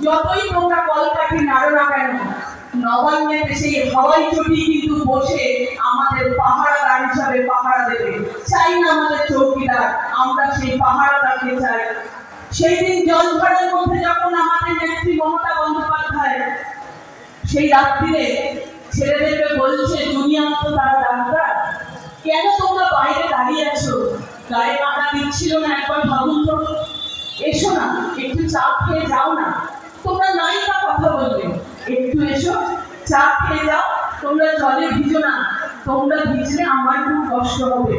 যতই তোমরা কলকাঠি নাড়ো না কেন, নবান্নে সেই হাওয়াই চটি কিন্তু বসে আমাদের পাহারাদার হিসাবে পাহারা দেবে। চাই না আমাদের চৌকিদার, আমরা সেই পাহারাদারকে চাই। সেই দিন জলঝড়ের মধ্যে যখন আমাদের নেত্রী মমতা বন্দ্যোপাধ্যায় সেই রাত্রিরে ছেলেদেরকে বলছে দুনিয়া তো তারা ডাক্তার, কেন তোমরা বাইরে দাঁড়িয়ে আছো? গায়ে কাঁটা দিচ্ছিল না? একবার ভাবুন তো। এসো না, একটু চা খেয়ে যাও না। তোমরা নাই তা কথা বলবে, একটু এসো, চা খেয়ে যাও। তোমরা জলে ভিজো না, তোমরা ভিজলে আমার খুব কষ্ট হবে।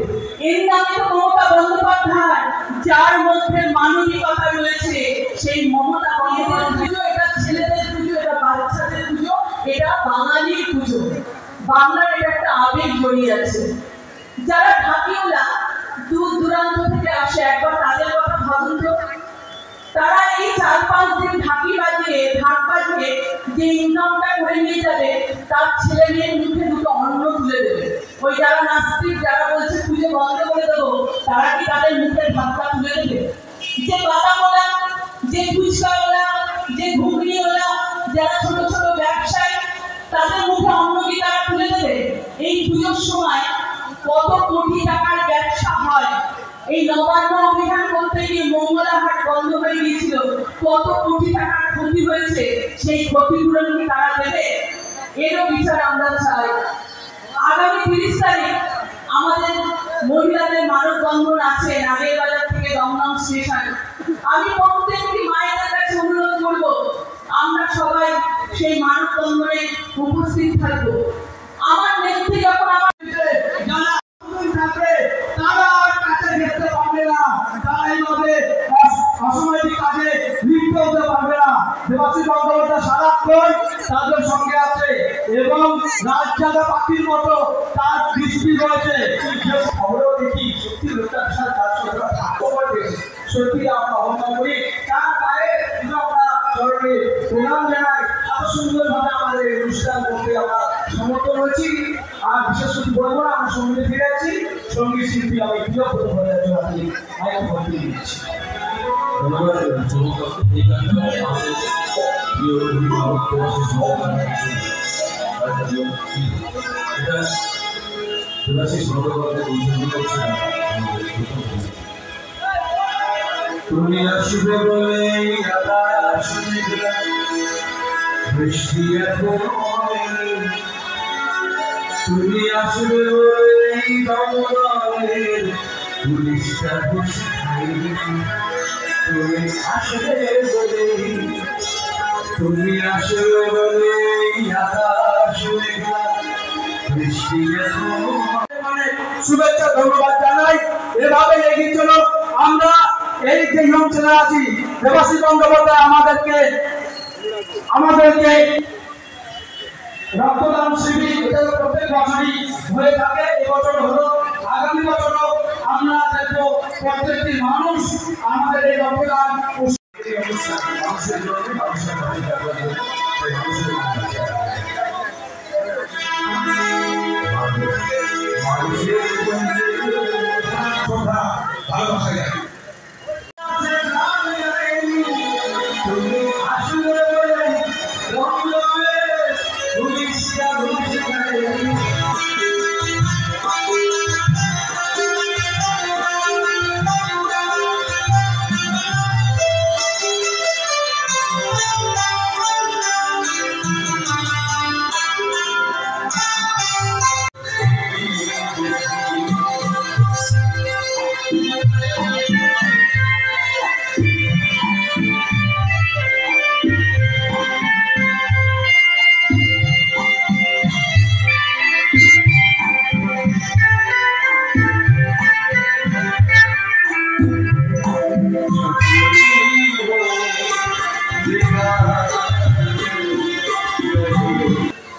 এর নামে তো মমতা বন্দ্যোপাধ্যায়, যার মধ্যে মানবিকতা রয়েছে, সেই মমতা বন্দ্যোপাধ্যায় পুজো, এটা ছেলেদের পুজো, এটা বাচ্চাদের পুজো, এটা বাঙালির পুজো। বাংলার এটা একটা আবেগ জড়িয়ে আছে। যারা ঢাকিওয়ালা দূর দূরান্ত থেকে আসে, একবার তাদের কথা ভাবুন তো। তারা এই 4-5 দিন ঢাকি বাজিয়ে ঢাক বাজিয়ে যে ইনকামটা করে নিয়ে যাবে, তার ছেলে মেয়ের মুখে দুটো অন্ন তুলে দেবে। ওই যারা নাস্তিক, যারা বলছে পুজো বন্ধ করে দেবো, তারা কি তাদের মুখে ঢাকটা তুলে দেবে? যে বাদামওয়ালা, যে ফুচকাওয়ালা, যে ঘুগনিওয়ালা, যারা ছোট ছোট ব্যবসায়ী, তাদের মুখে অন্ন কি তারা তুলে দেবে? এই পুজোর সময় কত কোটি টাকার ব্যবসা হয়। এই নবান্ন অভিযান করতে গিয়ে মঙ্গলাহাট বন্ধ হয়ে গিয়েছিল, কত কোটি টাকার ক্ষতি হয়েছে। সেই ক্ষতিপূরণ কি তারা দেবে? এরও বিচার আমরা চাই। আগামী 30 তারিখ আমাদের মহিলাদের মানববন্ধন আছে নাগেরবাজার থেকে দমদম স্টেশন। আমি প্রত্যেকটি মায়েদের কাছে অনুরোধ করব, আমরা সবাই সেই মানববন্ধনে উপস্থিত থাকবো। আমার নেত্রী যখন আমার অসামাজিক কাজে লিপ্ত হতে পারবে না। দেবাশিস বন্দ্যোপাধ্যায় সারাক্ষণ তাদের সঙ্গে আছে এবং রাজজাদা পাখির মতো তার দৃষ্টি রয়েছে। খবরও দেখি সত্যি লোকটা বিশাল কাজ করে ভাগ্য বটে, সত্যি আমরা অবহেলা করি। তার পায়ে আমরা চরণে প্রণাম জানাই। এত সুন্দরভাবে আমাদের অনুষ্ঠান করতে আমরা সমর্থন হয়েছি। আর বিশেষ কিছু বলবো না, আমরা সঙ্গীতে ফিরে আছি। সঙ্গীত শিল্পী আমি কৃতজ্ঞ হয়ে যাচ্ছি, আপনি মাইক ভর্তি দিচ্ছি। ধন্যবাদ। এই গানটা আমাদের প্রিয় অভিভাবক এটা দেবাশিস বন্দ্যোপাধ্যায় পরিচালনা করছিলেন। তুমি আসবে বলে বৃষ্টি এখন, তুমি আসবে বলে পুলিশটা বসে খাইবে, তুমি আসবে বলে, তুমি আসবে বলে আকাশ বৃষ্টি এখন। শুভেচ্ছা ধন্যবাদ জানাই। এভাবে এগিয়ে চলো। আমরা এই যে অঞ্চলে আছি, দেবাশিস বন্দ্যোপাধ্যায় আমাদেরকে রক্তদান শিবির প্রত্যেক বছরই হয়ে থাকে। এবছর হলো, আগামী বছরও আমরা দেখবো প্রত্যেকটি মানুষ আমাদের এই রক্তদান মানুষের জন্য মানুষের ভালোবাসা যায়।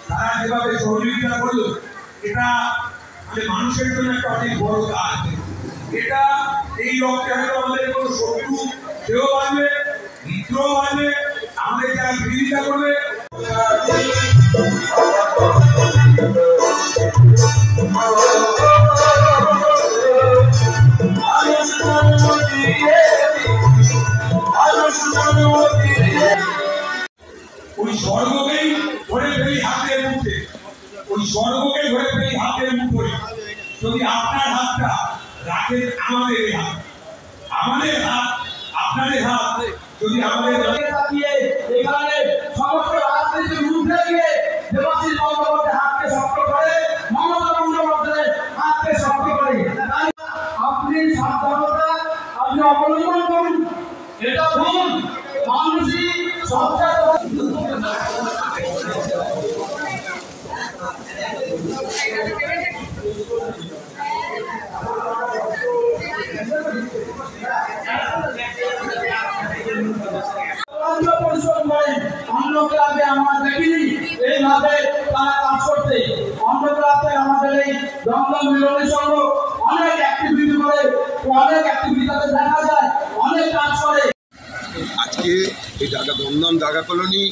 তারা যেভাবে সহযোগিতা করলো, এটা মানুষের জন্য একটা অনেক বড় কাজ। এটা এই রক্তে হয়তো আমাদের কোনো শত্রু সেও বাঁচবে, মিত্রও বাঁচবে, আমাদের যারা বিরোধিতা করবে স্বর্গকেই ধরে ফেলি হাতের মুঠে, ওই স্বর্গকে ধরে ফেলি হাতের মুঠে। যদি আপনার হাতটা রাখেন আমাদের হাত, আমাদের হাত আপনাদের হাত যদি আমাদের তাকিয়ে এখানে সমস্ত রাজনীতির ঊর্ধ্বে গিয়ে দেবাশিস বন্দ্যোপাধ্যায় হাতকে শক্ত করে, মমতা বন্দ্যোপাধ্যায় হাতকে শক্ত করে। তাই আপনি সাবধানতা আপনি অবলম্বন করুন, এটা ভুল। মানুষই পরিশ্রম করে। অন্য ক্লাবে আমরা দেখিনি এইভাবে তারা কাজ করতে। অন্য ক্লাবে আমাদের এই দমদম মিলনী সংঘ অনেক অ্যাক্টিভিটি করে, অনেক অ্যাক্টিভিটিতে দেখা যায়, অনেক কাজ করে। আজকে এই দমদম জাগা কলোনি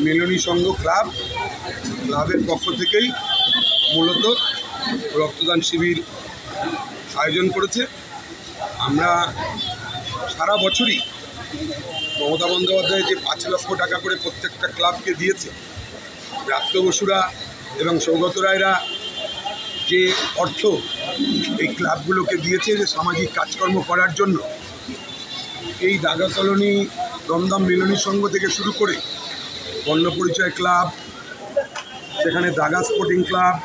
মিলনী সংঘ ক্লাবের পক্ষ থেকেই মূলত রক্তদান শিবির আয়োজন করেছে। আমরা সারা বছরই মমতা বন্দ্যোপাধ্যায় যে 5 লক্ষ টাকা করে প্রত্যেকটা ক্লাবকে দিয়েছে, ব্রাত্য বসুরা এবং সৌগত রায়রা যে অর্থ এই ক্লাবগুলোকে দিয়েছে যে সামাজিক কাজকর্ম করার জন্য, এই দাগা কলোনি দমদম মিলনী সংঘ থেকে শুরু করে বর্ণ পরিচয় ক্লাব, সেখানে দাগা স্পোর্টিং ক্লাব,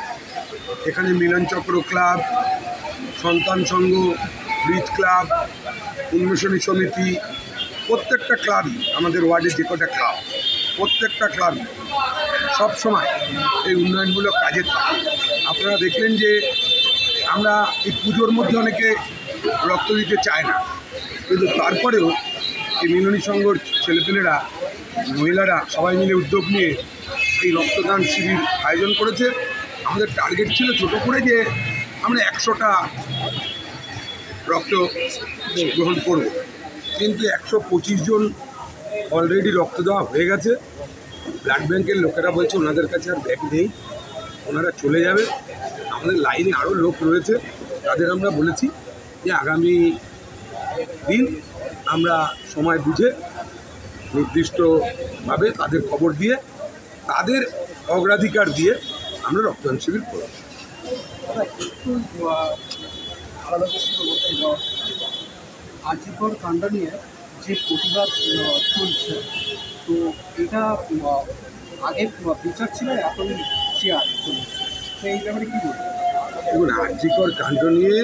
এখানে মিলনচক্র ক্লাব, সন্তান সংঘ, ব্রিজ ক্লাব, উন্মেষণী সমিতি, প্রত্যেকটা ক্লাবই আমাদের ওয়ার্ডের যে কটা ক্লাব, প্রত্যেকটা ক্লাবই সবসময় এই উন্নয়নমূলক কাজে থাকে। আপনারা দেখলেন যে আমরা এই পুজোর মধ্যে অনেকে রক্ত দিতে চায় না, কিন্তু তারপরেও এই মিলনী সংঘর ছেলেপেলেরা, মহিলারা সবাই মিলে উদ্যোগ নিয়ে এই রক্তদান শিবির আয়োজন করেছে। আমাদের টার্গেট ছিল ছোট করে যে আমরা 100টা রক্ত গ্রহণ করব, কিন্তু 125 জন অলরেডি রক্ত দেওয়া হয়ে গেছে। ব্লাড ব্যাংকের লোকেরা বলছে ওনাদের কাছে আর ব্যাগ নেই, ওনারা চলে যাবে। আমাদের লাইনে আরও লোক রয়েছে, তাদের আমরা বলেছি যে আগামী দিন আমরা সময় বুঝে নির্দিষ্টভাবে তাদের খবর দিয়ে তাদের অগ্রাধিকার দিয়ে আমরা রক্তদান শিবির করব। আজিকর কাণ্ড নিয়ে যে প্রতিবাদ চলছে, তো এটা আগে বিচার ছিল, এখন শেয়ার চলছে, তো এই ব্যাপারে কী বলবো? দেখুন, আজিকর কাণ্ড নিয়ে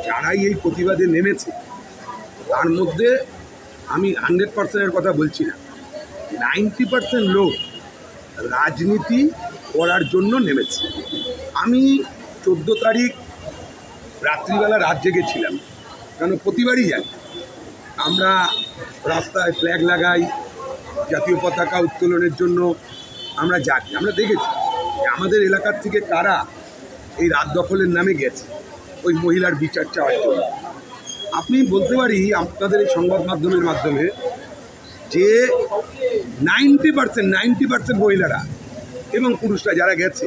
যারাই এই প্রতিবাদে নেমেছে তার মধ্যে আমি 100%-এর কথা বলছি না, 90% লোক রাজনীতি করার জন্য নেমেছে। আমি 14 তারিখ রাত্রিবেলা রাত জেগেছিলাম, কেন প্রতিবারই যাই আমরা, রাস্তায় ফ্ল্যাগ লাগাই, জাতীয় পতাকা উত্তোলনের জন্য আমরা যাই। আমরা দেখেছি যে আমাদের এলাকার থেকে কারা এই রাত দখলের নামে গেছে ওই মহিলার বিচার চাওয়ার জন্য। আপনি বলতে পারি আপনাদের এই সংবাদ মাধ্যমের মাধ্যমে যে 90% মহিলারা এবং পুরুষরা যারা গেছে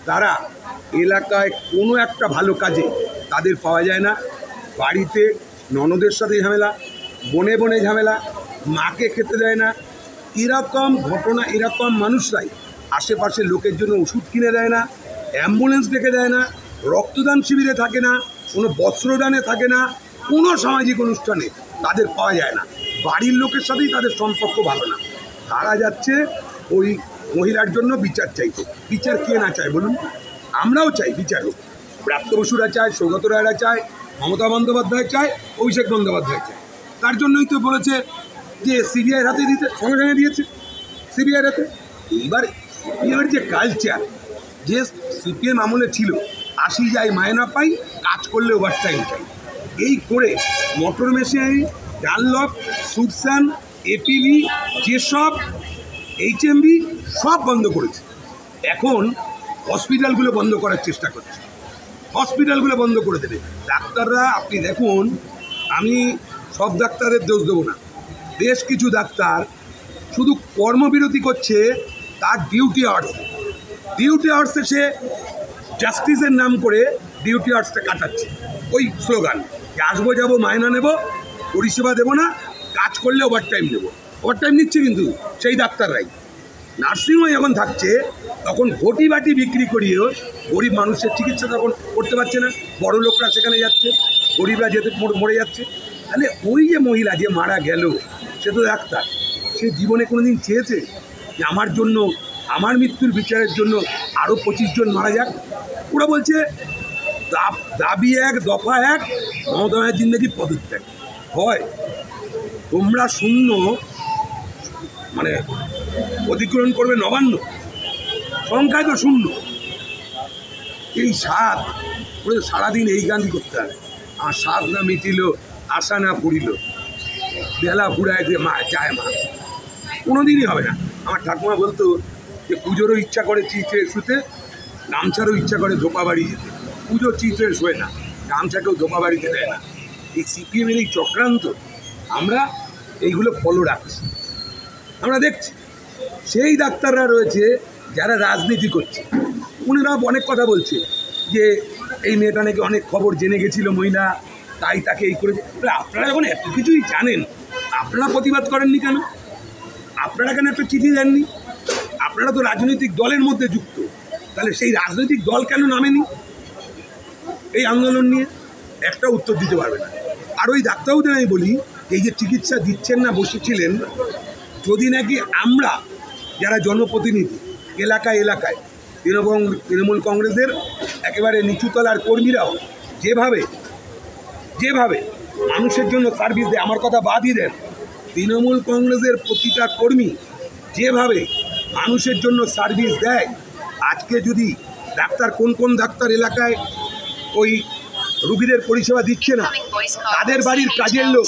তারা এলাকায় কোনো একটা ভালো কাজে তাদের পাওয়া যায় না। বাড়িতে ননদের সাথে ঝামেলা, বনে বনে ঝামেলা, মাকে খেতে দেয় না, এরকম ঘটনা, এরকম মানুষরাই আশেপাশের লোকের জন্য ওষুধ কিনে দেয় না, অ্যাম্বুলেন্স ডেকে দেয় না, রক্তদান শিবিরে থাকে না, কোনো বস্ত্রদানে থাকে না, কোনো সামাজিক অনুষ্ঠানে তাদের পাওয়া যায় না। বাড়ির লোকের সাথেই তাদের সম্পর্ক ভালো না, তারা যাচ্ছে ওই মহিলার জন্য বিচার চাইতে। বিচার কে না চায় বলুন? আমরাও চাই বিচার হোক, ব্রাত্য বসুরা চায়, সৌগত রায়রা চায়, মমতা বন্দ্যোপাধ্যায় চায়, অভিষেক বন্দ্যোপাধ্যায় চায়। তার জন্যই তো বলেছে যে সিবিআইয়ের হাতে দিতে, সঙ্গে সঙ্গে দিয়েছে সিবিআইয়ের হাতে। এবার যে কালচার যে সিপিএম আমলে ছিল, 80 যায় মায়না পাই, কাজ করলে ওভারটাইম চাই, এই করে মোটর মেশিনারি, ডানলপ, সুপসান, এপিভি, যেসব এইচএমবি সব বন্ধ করেছে। এখন হসপিটালগুলো বন্ধ করার চেষ্টা করছে, হসপিটালগুলো বন্ধ করে দেবে। ডাক্তাররা, আপনি দেখুন, আমি সব ডাক্তারের দোষ দেবো না, বেশ কিছু ডাক্তার শুধু কর্মবিরতি করছে তার ডিউটি আওয়ার্সে সে জাস্টিসের নাম করে ডিউটি আওয়ার্সটা কাটাচ্ছে। ওই স্লোগান যে আসবো যাবো, মায়না নেব, পরিষেবা দেবো না, কাজ করলে ওভারটাইম দেবো। ওভারটাইম নিচ্ছে কিন্তু সেই ডাক্তাররাই। নার্সিংহোমে যখন থাকছে তখন ঘটি বাটি বিক্রি করিয়েও গরিব মানুষের চিকিৎসা তখন করতে পারছে না, বড় লোকরা সেখানে যাচ্ছে, গরিবরা যেতে মরে যাচ্ছে। তাহলে ওই যে মহিলা যে মারা গেল, সে তো ডাক্তার, সে জীবনে কোনো দিন চেয়েছে যে আমার জন্য, আমার মৃত্যুর বিচারের জন্য আরও 25 জন মারা যাক? ওরা বলছে দাবি এক, দফা এক, মমতা ব্যানার্জির নাকি পদত্যাগ হয়। তোমরা শূন্য মানে অধিগ্রহণ করবে 59, সংখ্যায় তো শূন্য। এই স্বাদ সারাদিন এই গানই করতে হবে, আর স্বাদ না মিটিল, আশা না পুরিল, বেলা ফুরায় যে মা চায় মা, কোনো দিনই হবে না। আমার ঠাকুমা বলতো যে পুজোরও ইচ্ছা করে চিত্রে শুতে, গামছারও ইচ্ছা করে ধোপা বাড়ি যেতে। পুজো চিত্রে শোয় না, গামছাকেও ধোপা বাড়িতে দেয় না। এই সিপিএমের এই চক্রান্ত আমরা এইগুলো ফলো রাখছি, আমরা দেখছি। সেই ডাক্তাররা রয়েছে যারা রাজনীতি করছে, উনারা অনেক কথা বলছে যে এই মেয়েটা নাকি অনেক খবর জেনে গেছিল মহিলা, তাই তাকে এই করেছে। আপনারা যখন এত কিছুই জানেন, আপনারা প্রতিবাদ করেননি কেন? আপনারা কেন একটা চিঠি দেননি? আপনারা তো রাজনৈতিক দলের মধ্যে যুক্ত, তাহলে সেই রাজনৈতিক দল কেন নামেনি এই আন্দোলন নিয়ে? একটা উত্তর দিতে পারবে না। আর ওই ডাক্তারবাবুদের আমি বলি, এই যে চিকিৎসা দিচ্ছেন না, বসেছিলেন, যদি নাকি আমরা যারা জনপ্রতিনিধি এলাকায় এলাকায় তৃণমূল কংগ্রেসের একেবারে নিচুতলার কর্মীরাও যেভাবে মানুষের জন্য সার্ভিস দেয়, আমার কথা বাদই দেন, তৃণমূল কংগ্রেসের প্রতিটা কর্মী যেভাবে মানুষের জন্য সার্ভিস দেয়, আজকে যদি ডাক্তার কোন ডাক্তার এলাকায় ওই রুগীদের পরিষেবা দিচ্ছে না, তাদের বাড়ির কাজের লোক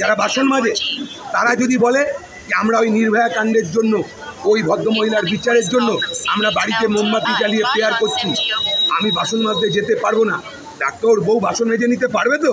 যারা বাসন মাজে, তারা যদি বলে যে আমরা ওই নির্ভয়া কাণ্ডের জন্য, ওই ভদ্রমহিলার বিচারের জন্য আমরা বাড়িতে মোমবাতি জ্বালিয়ে প্রেয়ার করছি, আমি বাসন মাজতে যেতে পারবো না, ডাক্তার বউ বাসন মেজে নিতে পারবে তো?